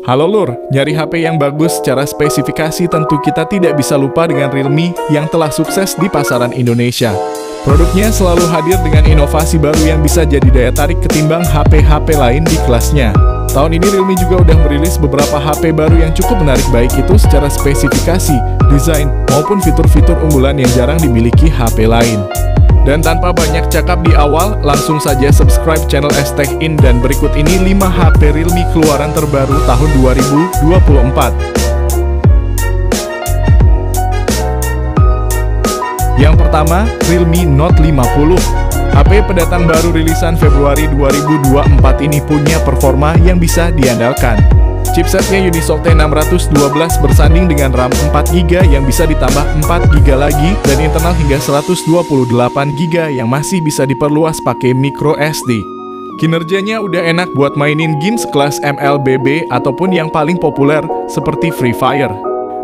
Halo Lur, nyari HP yang bagus secara spesifikasi tentu kita tidak bisa lupa dengan Realme yang telah sukses di pasaran Indonesia. Produknya selalu hadir dengan inovasi baru yang bisa jadi daya tarik ketimbang HP-HP lain di kelasnya. Tahun ini Realme juga udah merilis beberapa HP baru yang cukup menarik, baik itu secara spesifikasi, desain, maupun fitur-fitur unggulan yang jarang dimiliki HP lain. Dan tanpa banyak cakap di awal, langsung saja subscribe channel STechIn dan berikut ini 5 HP Realme keluaran terbaru tahun 2024. Yang pertama, Realme Note 50. HP pendatang baru rilisan Februari 2024 ini punya performa yang bisa diandalkan. Chipsetnya Unisoc T612 bersanding dengan RAM 4GB yang bisa ditambah 4GB lagi dan internal hingga 128GB yang masih bisa diperluas pakai micro SD. Kinerjanya udah enak buat mainin games kelas MLBB ataupun yang paling populer seperti Free Fire.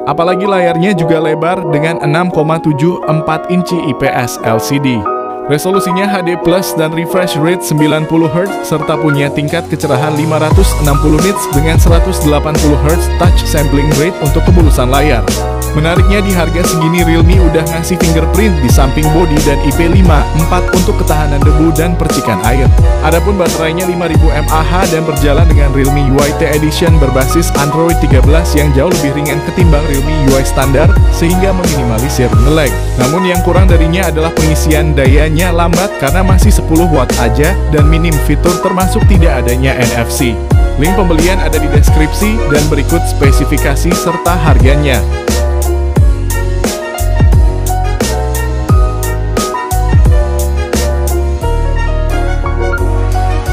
Apalagi layarnya juga lebar dengan 6,74 inci IPS LCD. Resolusinya HD Plus dan refresh rate 90Hz serta punya tingkat kecerahan 560 nits dengan 180Hz touch sampling rate untuk kemulusan layar. Menariknya di harga segini Realme udah ngasih fingerprint di samping bodi dan IP54 untuk ketahanan debu dan percikan air. Adapun baterainya 5000 mAh dan berjalan dengan Realme UI T Edition berbasis Android 13 yang jauh lebih ringan ketimbang Realme UI standar sehingga meminimalisir nge-lag. Namun yang kurang darinya adalah pengisian dayanya lambat karena masih 10 watt aja dan minim fitur termasuk tidak adanya NFC. Link pembelian ada di deskripsi dan berikut spesifikasi serta harganya.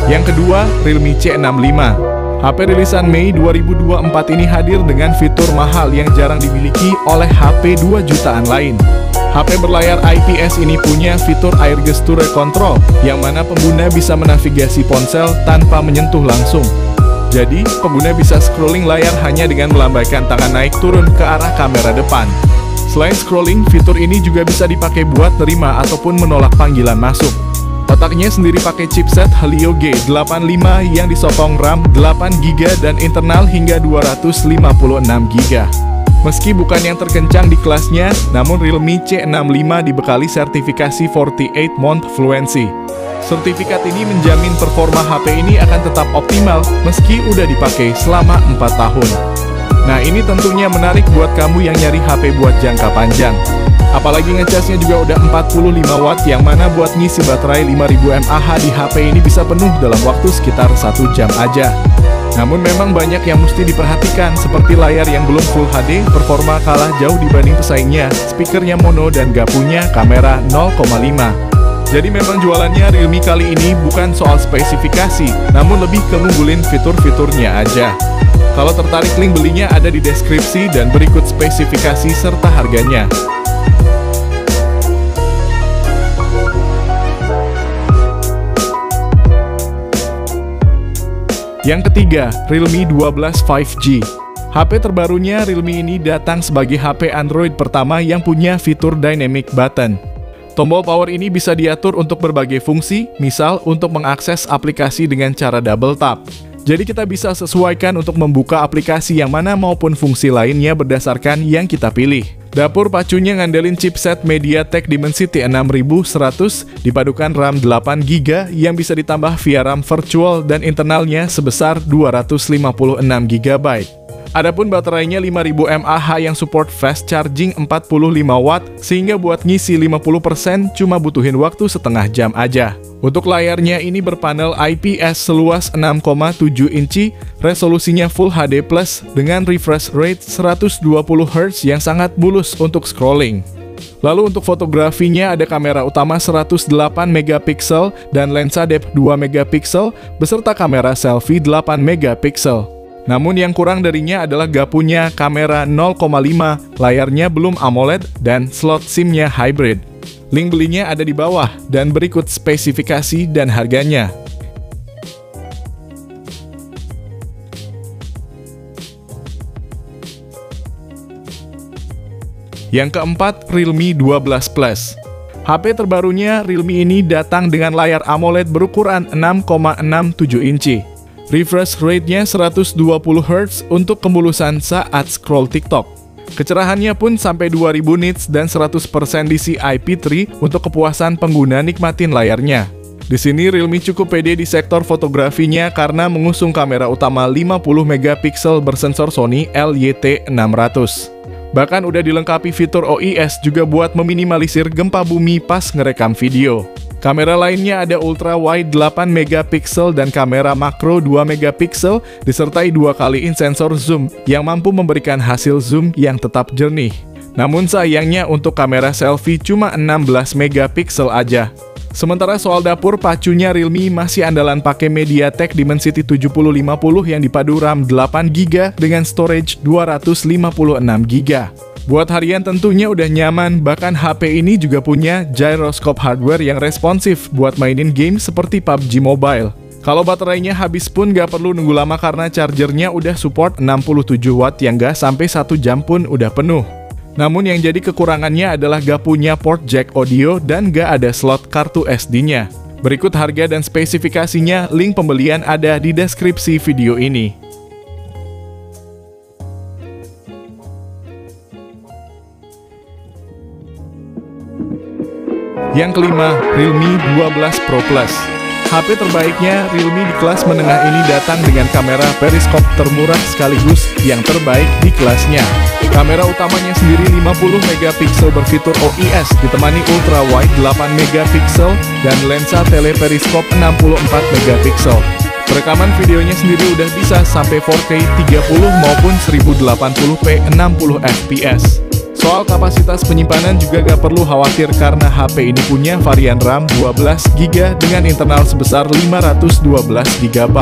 Yang kedua, Realme C65. HP rilisan Mei 2024 ini hadir dengan fitur mahal yang jarang dimiliki oleh HP 2 jutaan lain. HP berlayar IPS ini punya fitur Air Gesture Control, yang mana pengguna bisa menavigasi ponsel tanpa menyentuh langsung. Jadi, pengguna bisa scrolling layar hanya dengan melambaikan tangan naik turun ke arah kamera depan. Selain scrolling, fitur ini juga bisa dipakai buat terima ataupun menolak panggilan masuk. Otaknya sendiri pakai chipset Helio G85 yang disokong RAM 8GB dan internal hingga 256GB. Meski bukan yang terkencang di kelasnya, namun Realme C65 dibekali sertifikasi 48 Month Fluency. Sertifikat ini menjamin performa HP ini akan tetap optimal meski udah dipakai selama 4 tahun. Nah, ini tentunya menarik buat kamu yang nyari HP buat jangka panjang. Apalagi ngecasnya juga udah 45 watt yang mana buat ngisi baterai 5000 mAh di HP ini bisa penuh dalam waktu sekitar 1 jam aja. Namun memang banyak yang mesti diperhatikan seperti layar yang belum Full HD, performa kalah jauh dibanding pesaingnya, speakernya mono dan gak punya kamera 0,5. Jadi memang jualannya Realme kali ini bukan soal spesifikasi, namun lebih ke ngunggulin fitur-fiturnya aja. Kalau tertarik link belinya ada di deskripsi dan berikut spesifikasi serta harganya. Yang ketiga, Realme 12 5G. HP terbarunya Realme ini datang sebagai HP Android pertama yang punya fitur Dynamic Button. Tombol power ini bisa diatur untuk berbagai fungsi, misal untuk mengakses aplikasi dengan cara double tap. Jadi kita bisa sesuaikan untuk membuka aplikasi yang mana maupun fungsi lainnya berdasarkan yang kita pilih. Dapur pacunya ngandelin chipset MediaTek Dimensity 6100 dipadukan RAM 8GB yang bisa ditambah via RAM virtual dan internalnya sebesar 256GB. Adapun baterainya 5000 mAh yang support fast charging 45 watt sehingga buat ngisi 50% cuma butuhin waktu setengah jam aja. Untuk layarnya ini berpanel IPS seluas 6,7 inci, resolusinya Full HD Plus dengan refresh rate 120Hz yang sangat mulus untuk scrolling. Lalu untuk fotografinya ada kamera utama 108MP dan lensa depth 2MP beserta kamera selfie 8MP. Namun yang kurang darinya adalah gak punya kamera 0,5, layarnya belum AMOLED dan slot SIM-nya hybrid. Link belinya ada di bawah dan berikut spesifikasi dan harganya. Yang keempat, Realme 12 Plus. HP terbarunya Realme ini datang dengan layar AMOLED berukuran 6,67 inci. Refresh rate-nya 120 Hz untuk kemulusan saat scroll TikTok. Kecerahannya pun sampai 2000 nits dan 100% DCI-P3 untuk kepuasan pengguna nikmatin layarnya. Di sini Realme cukup pede di sektor fotografinya karena mengusung kamera utama 50 megapiksel bersensor Sony LYT600. Bahkan udah dilengkapi fitur OIS juga buat meminimalisir gempa bumi pas ngerekam video. Kamera lainnya ada ultra wide 8 megapiksel dan kamera makro 2 megapiksel disertai 2 kali sensor zoom yang mampu memberikan hasil zoom yang tetap jernih. Namun sayangnya untuk kamera selfie cuma 16 megapiksel aja. Sementara soal dapur pacunya Realme masih andalan pakai MediaTek Dimensity 7050 yang dipadu RAM 8GB dengan storage 256GB. Buat harian tentunya udah nyaman, bahkan HP ini juga punya gyroscope hardware yang responsif buat mainin game seperti PUBG Mobile. Kalau baterainya habis pun gak perlu nunggu lama karena chargernya udah support 67 watt yang gak sampai 1 jam pun udah penuh. Namun yang jadi kekurangannya adalah gak punya port jack audio dan gak ada slot kartu SD-nya. Berikut harga dan spesifikasinya, link pembelian ada di deskripsi video ini. Yang kelima, Realme 12 Pro Plus. HP terbaiknya Realme di kelas menengah ini datang dengan kamera periskop termurah sekaligus yang terbaik di kelasnya. Kamera utamanya sendiri 50 megapiksel berfitur OIS ditemani ultra wide 8 megapiksel dan lensa teleperiskop 64 megapiksel. Perekaman videonya sendiri udah bisa sampai 4K 30 maupun 1080p 60 fps. Soal kapasitas penyimpanan juga gak perlu khawatir karena HP ini punya varian RAM 12GB dengan internal sebesar 512GB.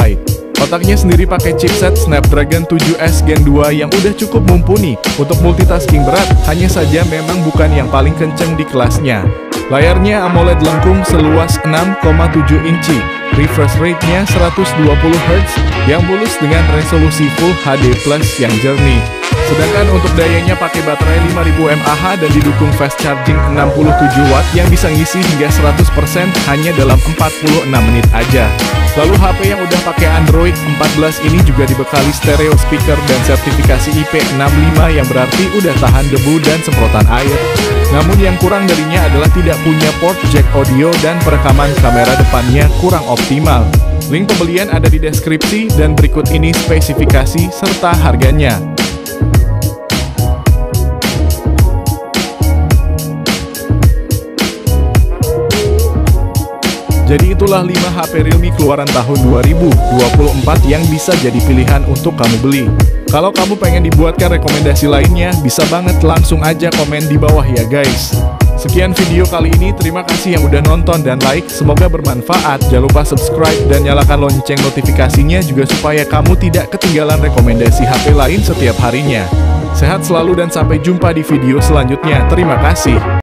Otaknya sendiri pakai chipset Snapdragon 7S Gen 2 yang udah cukup mumpuni untuk multitasking berat, hanya saja memang bukan yang paling kenceng di kelasnya. Layarnya AMOLED lengkung seluas 6,7 inci, refresh rate-nya 120Hz yang mulus dengan resolusi Full HD Plus yang jernih. Sedangkan untuk dayanya pakai baterai 5000 mAh dan didukung fast charging 67 watt yang bisa ngisi hingga 100% hanya dalam 46 menit aja. Lalu HP yang udah pakai Android 14 ini juga dibekali stereo speaker dan sertifikasi IP65 yang berarti udah tahan debu dan semprotan air. Namun yang kurang darinya adalah tidak punya port jack audio dan perekaman kamera depannya kurang optimal. Link pembelian ada di deskripsi dan berikut ini spesifikasi serta harganya. Jadi itulah 5 HP Realme keluaran tahun 2024 yang bisa jadi pilihan untuk kamu beli. Kalau kamu pengen dibuatkan rekomendasi lainnya, bisa banget langsung aja komen di bawah ya guys. Sekian video kali ini, terima kasih yang udah nonton dan like, semoga bermanfaat. Jangan lupa subscribe dan nyalakan lonceng notifikasinya juga supaya kamu tidak ketinggalan rekomendasi HP lain setiap harinya. Sehat selalu dan sampai jumpa di video selanjutnya, terima kasih.